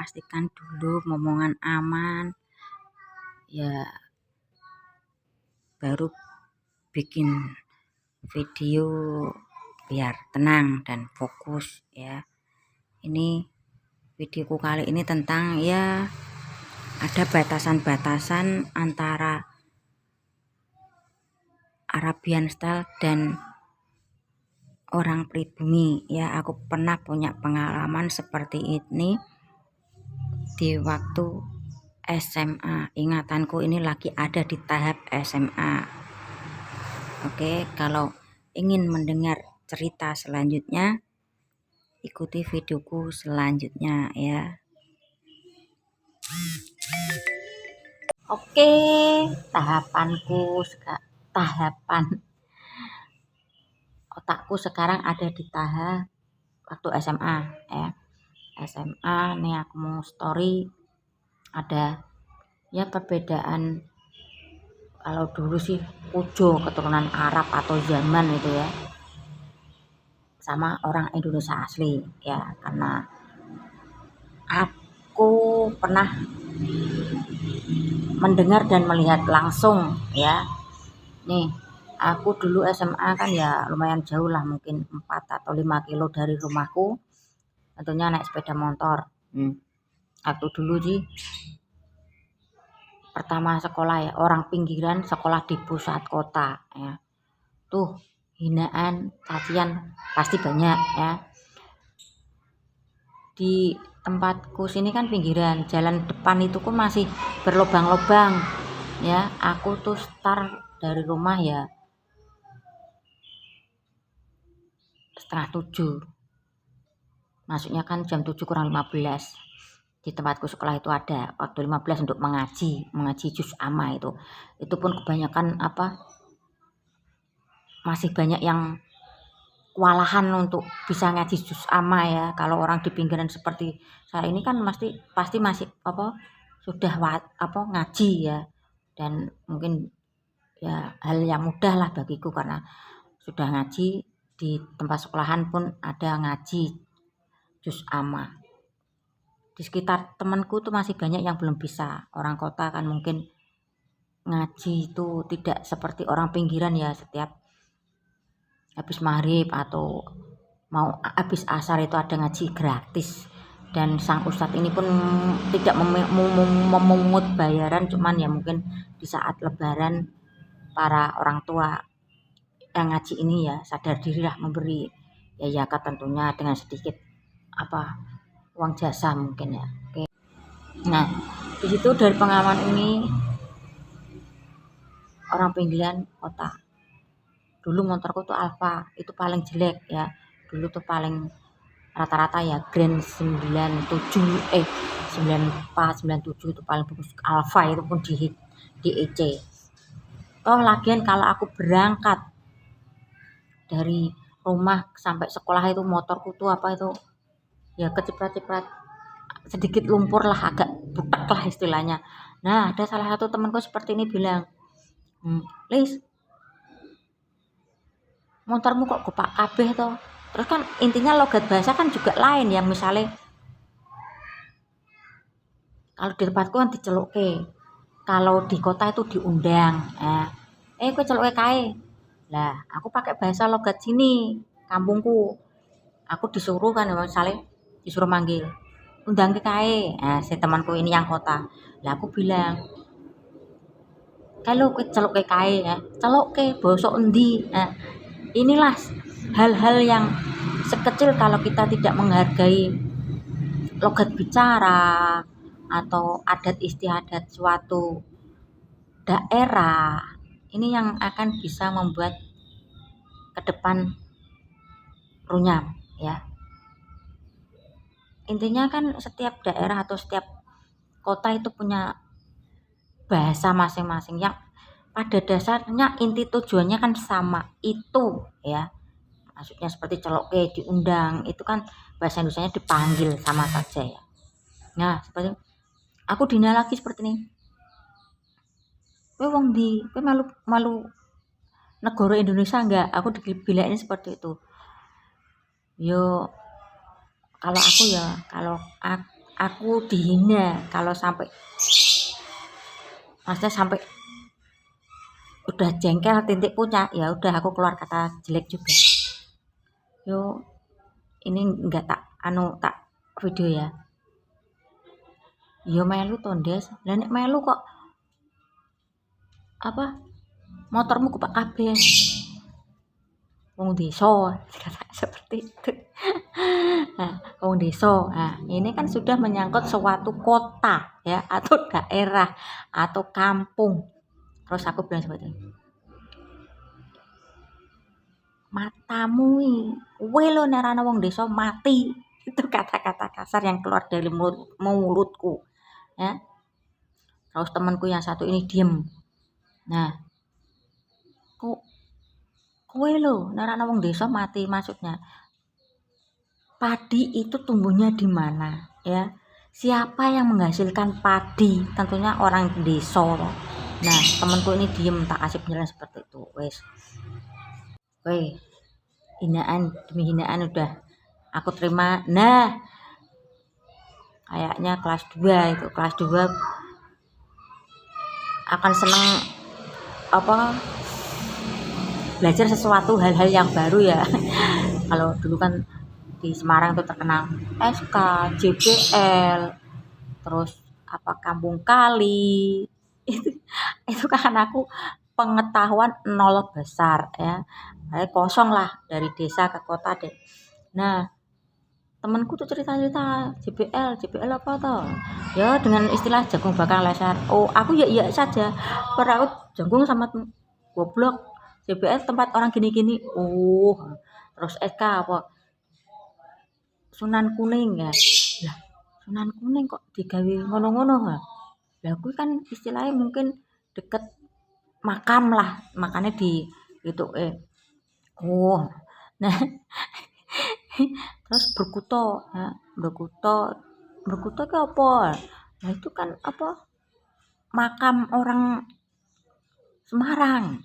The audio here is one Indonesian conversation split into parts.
pastikan dulu momongan aman, ya baru bikin video biar tenang dan fokus ya. Ini videoku kali ini tentang ya ada batasan-batasan antara Arabian style dan orang pribumi ya. Aku pernah punya pengalaman seperti ini di waktu SMA. Ingatanku ini lagi ada di tahap SMA. Oke, kalau ingin mendengar cerita selanjutnya, ikuti videoku selanjutnya ya. Oke, tahapan otakku sekarang ada di tahap waktu SMA ya. SMA nih aku mau story, ada ya perbedaan. Kalau dulu sih Pujo keturunan Arab atau Zaman itu ya, sama orang Indonesia asli ya, karena aku pernah mendengar dan melihat langsung ya. Nih, aku dulu SMA kan ya lumayan jauh lah, mungkin 4 atau 5 kilo dari rumahku. Tentunya naik sepeda motor. Aku dulu sih pertama sekolah ya, orang pinggiran sekolah di pusat kota ya. Tuh hinaan, cacian pasti banyak ya. Di tempatku sini kan pinggiran, jalan depan itu pun masih berlobang-lobang ya. Aku tuh start dari rumah ya 6:30, masuknya kan jam 7 kurang 15. Di tempatku sekolah itu ada waktu 15 untuk mengaji juz amma. Itu pun kebanyakan masih banyak yang kewalahan untuk bisa ngaji juz amma ya. Kalau orang di pinggiran seperti saya ini kan pasti masih sudah ngaji ya, dan mungkin ya hal yang mudah lah bagiku karena sudah ngaji. Di tempat sekolahan pun ada ngaji juz amma. Di sekitar temanku tuh masih banyak yang belum bisa. Orang kota kan mungkin ngaji itu tidak seperti orang pinggiran ya, setiap habis maghrib atau mau habis asar itu ada ngaji gratis, dan sang ustadz ini pun tidak memungut bayaran, cuman ya mungkin di saat lebaran para orang tua yang ngaji ini ya sadar diri lah memberi ya zakat, tentunya dengan sedikit uang jasa mungkin ya. Oke. Nah, di situ dari pengalaman ini, orang pinggiran kota. Dulu motorku tuh Alfa, itu paling jelek ya. Dulu tuh paling rata-rata ya Grand 97 94 97 itu paling bagus. Alfa itu pun di EC. Toh lagian kalau aku berangkat dari rumah sampai sekolah itu motorku tuh ya keciprat-ciprat, sedikit lumpur lah, agak butek lah istilahnya. Nah, ada salah satu temanku seperti ini bilang, Lis, motormu kok gopak kabeh toh. Terus kan intinya logat bahasa kan juga lain ya, misalnya kalau di tempatku kan diceluke, kalau di kota itu diundang. Kowe celuke kae. Lah, aku pakai bahasa logat sini, kampungku. Aku disuruh kan misalnya disuruh manggil, undang ke kae. Si temanku ini yang kota. Lah aku bilang, kalau celuk ke kae ya, celuk ke bosok endi. Inilah hal-hal yang sekecil kalau kita tidak menghargai logat bicara atau adat istiadat suatu daerah, ini yang akan bisa membuat ke depan runyam ya. Intinya kan setiap daerah atau setiap kota itu punya bahasa masing-masing yang pada dasarnya inti tujuannya kan sama itu ya. Maksudnya seperti celoke, diundang, itu kan bahasa Indonesianya dipanggil sama saja ya. Nah, seperti aku dina lagi seperti ini. Kowe wong ndi? Kowe malu negara Indonesia enggak? Aku dibilain seperti itu. Yo kalau aku ya, aku dihina kalau sampai maksudnya sampai udah jengkel titik puncak ya udah aku keluar kata jelek juga. Yo ini enggak tak video ya. Yo melu tondes, lah nek melu kok apa motormu kepak kabeh. Wong desa seperti itu. Nah, wong desa. Nah, ini kan sudah menyangkut suatu kota ya atau daerah atau kampung. Terus aku bilang seperti itu. Matamu kowe lho nerana wong desa mati. Itu kata-kata kasar yang keluar dari mulutku ya. Terus temanku yang satu ini diem. Nah, kowe lho nerana wong desa mati, maksudnya padi itu tumbuhnya di mana ya? Siapa yang menghasilkan padi? Tentunya orang desa. Nah, temanku ini diem, tak kasih penjelasan seperti itu. Wes. Weh, hinaan demi hinaan udah aku terima. Nah, kayaknya kelas 2 itu, kelas 2 akan seneng apa belajar sesuatu hal-hal yang baru ya. Kalau dulu kan di Semarang itu terkenal SK, JBL, terus apa kampung kali. Itu kan aku pengetahuan nol besar ya. Kosong lah dari desa ke kota deh. Nah, temanku tuh cerita-cerita JBL apa toh? Ya dengan istilah jagung bakar leser. Oh, aku ya iya saja. Pernah aku jagung sama goblok. JBL tempat orang gini-gini. Oh, terus SK apa? Sunan Kuning ya. Lah, Sunan Kuning kok digawe ngono-ngono ha? Lah aku kan istilahnya mungkin deket makam lah, makanya di itu oh. Nah, terus berkuto ya, berkuto ke apa? Nah, itu kan apa? Makam orang Semarang.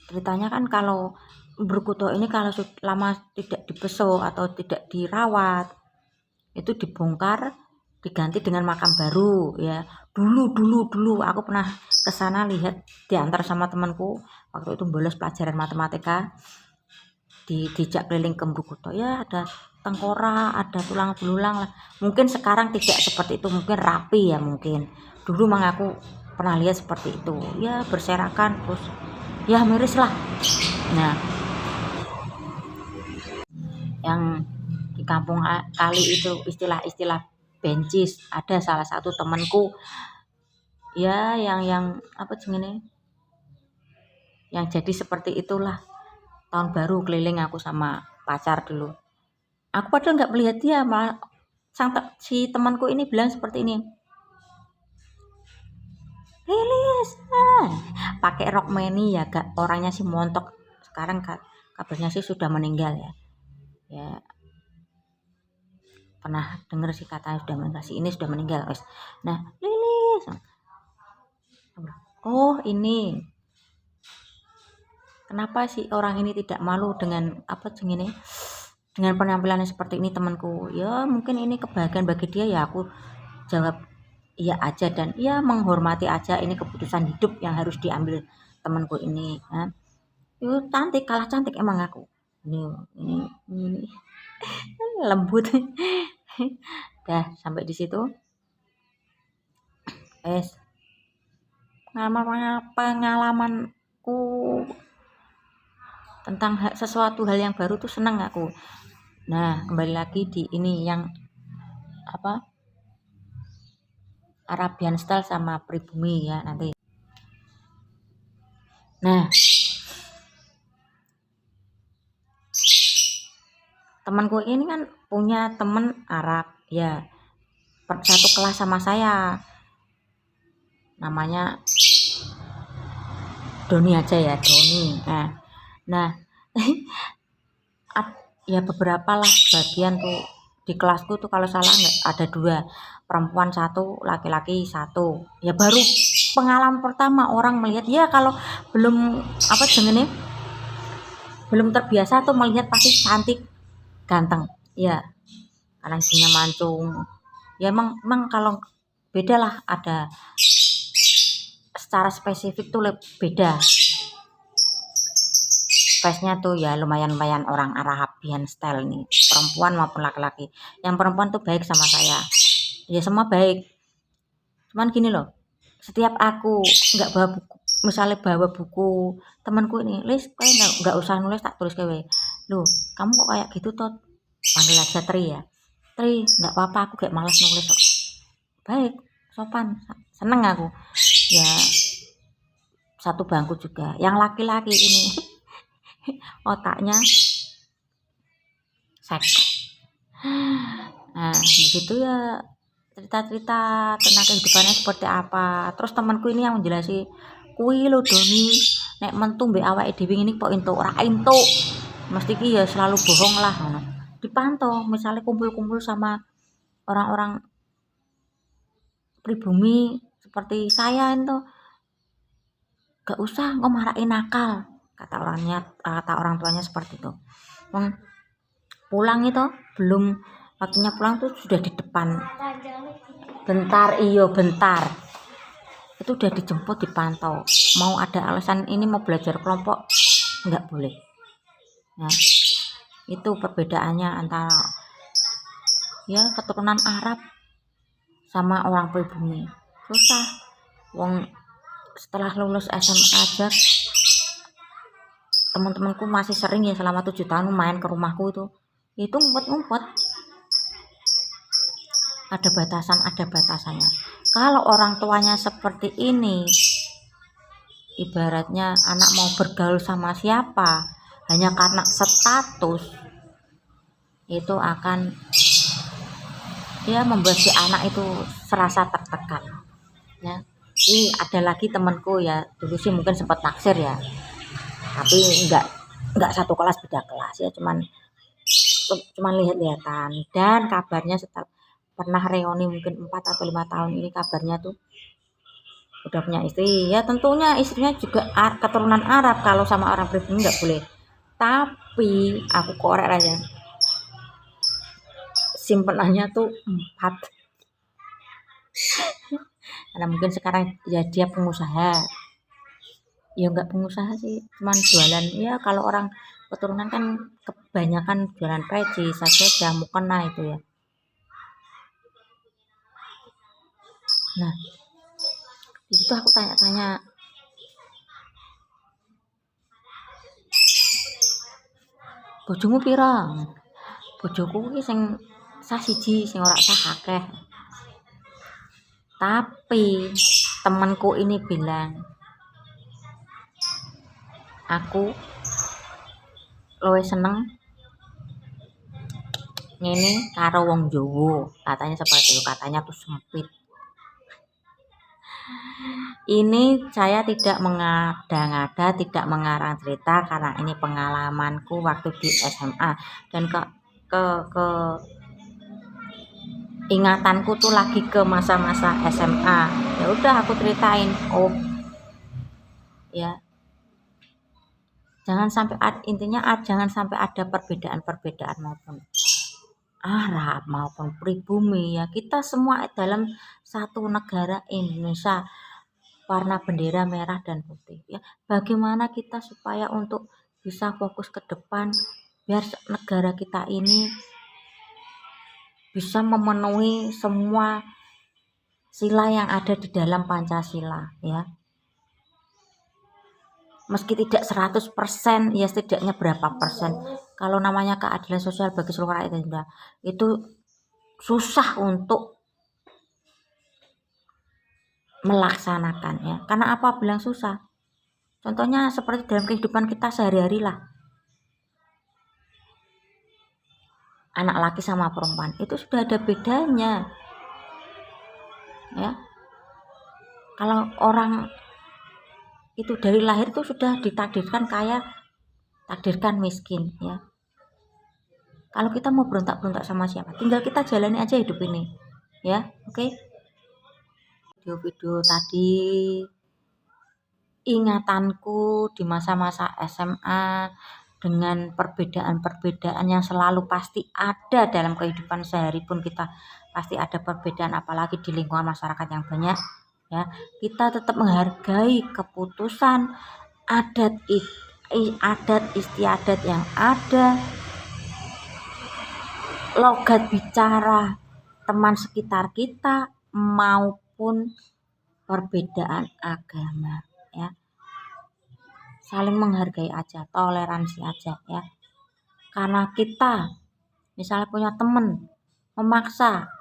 Ceritanya kan kalau berkuto ini kalau lama tidak dibesuk atau tidak dirawat itu dibongkar diganti dengan makam baru ya. Dulu aku pernah ke sana lihat diantar sama temanku waktu itu bolos pelajaran matematika, dijak keliling ke Brukuto ya, ada tengkorak, ada tulang belulang lah. Mungkin sekarang tidak seperti itu, mungkin rapi ya mungkin. Dulu memang aku pernah lihat seperti itu ya, berserakan terus ya miris lah. Nah, yang di kampung kali itu istilah-istilah bencis, ada salah satu temanku ya yang apa jenenge yang jadi seperti itulah. Tahun baru keliling aku sama pacar dulu, aku padahal nggak melihat dia, malah si temanku ini bilang seperti ini, Lilis pakai rok mini ya, gak orangnya sih montok. Sekarang kabarnya sih sudah meninggal ya pernah dengar sih katanya sudah meninggal, si ini sudah meninggal guys. Nah, Lilis, oh ini kenapa sih orang ini tidak malu dengan apa ini dengan penampilannya seperti ini temanku ya, mungkin ini kebahagiaan bagi dia ya. Aku jawab iya aja dan ya menghormati aja, ini keputusan hidup yang harus diambil temanku ini ya. Yuk, cantik, kalah cantik emang aku ini lembut. Dah sampai di situ pengalamanku tentang sesuatu hal yang baru tuh seneng aku. Nah, kembali lagi di ini yang apa Arabian style sama pribumi ya nanti. Nah, temanku ini kan punya temen Arab ya, satu kelas sama saya, namanya Doni aja ya, Doni. Nah ya beberapa lah bagian tuh di kelasku tuh kalau salah nggak ada 2 perempuan 1 laki-laki 1 ya. Baru pengalaman pertama orang melihat ya, kalau belum apa jenenge belum terbiasa tuh melihat pasti cantik ganteng ya, karena ibunya mancung Ya emang kalau beda lah, ada secara spesifik tuh beda. Face-nya tuh ya lumayan orang Arabian style nih, perempuan maupun laki-laki. Yang perempuan tuh baik sama saya, ya semua baik. Cuman gini loh, setiap aku nggak bawa buku, misalnya bawa buku temanku ini, Lis, kayak nggak usah nulis, tak tulis kewe. Loh, kamu kok kayak gitu toh? Panggil aja Tri ya. Tri, nggak apa-apa, aku kayak malas nulis kok. Baik, sopan, seneng aku. Ya satu bangku juga. Yang laki-laki ini otaknya seks. Nah, di situ ya cerita-cerita tentang kehidupannya seperti apa. Terus temanku ini yang menjelasi, kuwi lho Doni, nek mentu mbek awake dhewe ngene kok entuk ora entuk. Mesti ki ya selalu bohong lah ngono. Dipantau, misalnya kumpul-kumpul sama orang-orang pribumi seperti saya itu, gak usah engko marahin nakal, kata orang tuanya seperti itu. Pulang itu belum waktunya pulang tuh sudah di depan, bentar itu udah dijemput, dipantau, mau ada alasan ini mau belajar kelompok nggak boleh. Nah itu perbedaannya antara ya keturunan Arab sama orang pribumi. Susah wong setelah lulus SMA aja teman-temanku masih sering ya selama 7 tahun main ke rumahku itu ngumpet-ngumpet. Ada batasannya. Kalau orang tuanya seperti ini, ibaratnya anak mau bergaul sama siapa hanya karena status, itu akan membuat si anak itu serasa tertekan ya. Ini ada lagi temanku ya, dulu sih mungkin sempat naksir ya, tapi enggak satu kelas, beda kelas ya, cuman lihat-lihatan. Dan kabarnya setelah pernah reuni mungkin 4 atau 5 tahun ini, kabarnya tuh udah punya istri. Ya tentunya istrinya juga keturunan Arab, kalau sama orang pribumi nggak boleh. Tapi aku korek aja, simpenannya tuh 4. Karena mungkin sekarang ya dia pengusaha. Ya nggak pengusaha sih, cuman jualan. Ya kalau orang keturunan kan kebanyakan jualan peci, saja mukena itu ya. Nah di situ aku tanya-tanya, bojomu pira? Bojoku ki sing sah siji, sing ora sah akeh. Tapi temanku ini bilang, aku luwih seneng ngene karo wong Jawa, katanya seperti itu. Katanya tuh sempit. Ini saya tidak mengada-ngada, tidak mengarang cerita, karena ini pengalamanku waktu di SMA, dan ke ingatanku tuh lagi ke masa-masa SMA. Ya udah aku ceritain. Oh ya, jangan sampai intinya jangan sampai ada perbedaan maupun Arab maupun pribumi ya. Kita semua dalam satu negara Indonesia, warna bendera merah dan putih ya. Bagaimana kita supaya untuk bisa fokus ke depan, biar negara kita ini bisa memenuhi semua sila yang ada di dalam Pancasila ya. Meski tidak 100%, ya setidaknya berapa persen. Kalau namanya keadilan sosial bagi seluruh rakyat Indonesia, itu susah untuk melaksanakan ya. Karena apa bilang susah? Contohnya seperti dalam kehidupan kita sehari-hari lah. Anak laki sama perempuan itu sudah ada bedanya ya. Kalau orang itu dari lahir itu sudah ditakdirkan kaya, takdirkan miskin ya. Kalau kita mau berontak-berontak sama siapa, tinggal kita jalani aja hidup ini ya. Oke. Video-video tadi ingatanku di masa-masa SMA, dengan perbedaan-perbedaan yang selalu pasti ada dalam kehidupan sehari pun kita pasti ada perbedaan, apalagi di lingkungan masyarakat yang banyak ya. Kita tetap menghargai keputusan adat istiadat yang ada, logat bicara teman sekitar kita, maupun perbedaan agama ya. Saling menghargai aja, toleransi aja ya. Karena kita misalnya punya temen memaksa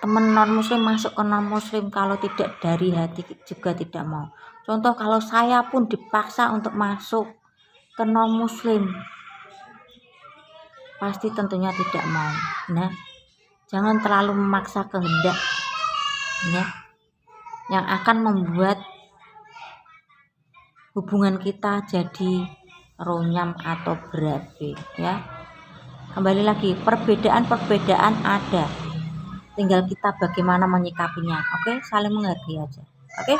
temen non muslim masuk ke non muslim, kalau tidak dari hati juga tidak mau. Contoh, kalau saya pun dipaksa untuk masuk ke non muslim, pasti tentunya tidak mau. Nah, jangan terlalu memaksa kehendak ya, yang akan membuat hubungan kita jadi runyam atau berabe ya. Kembali lagi, perbedaan ada, tinggal kita bagaimana menyikapinya. Oke, saling menghargai aja. Oke.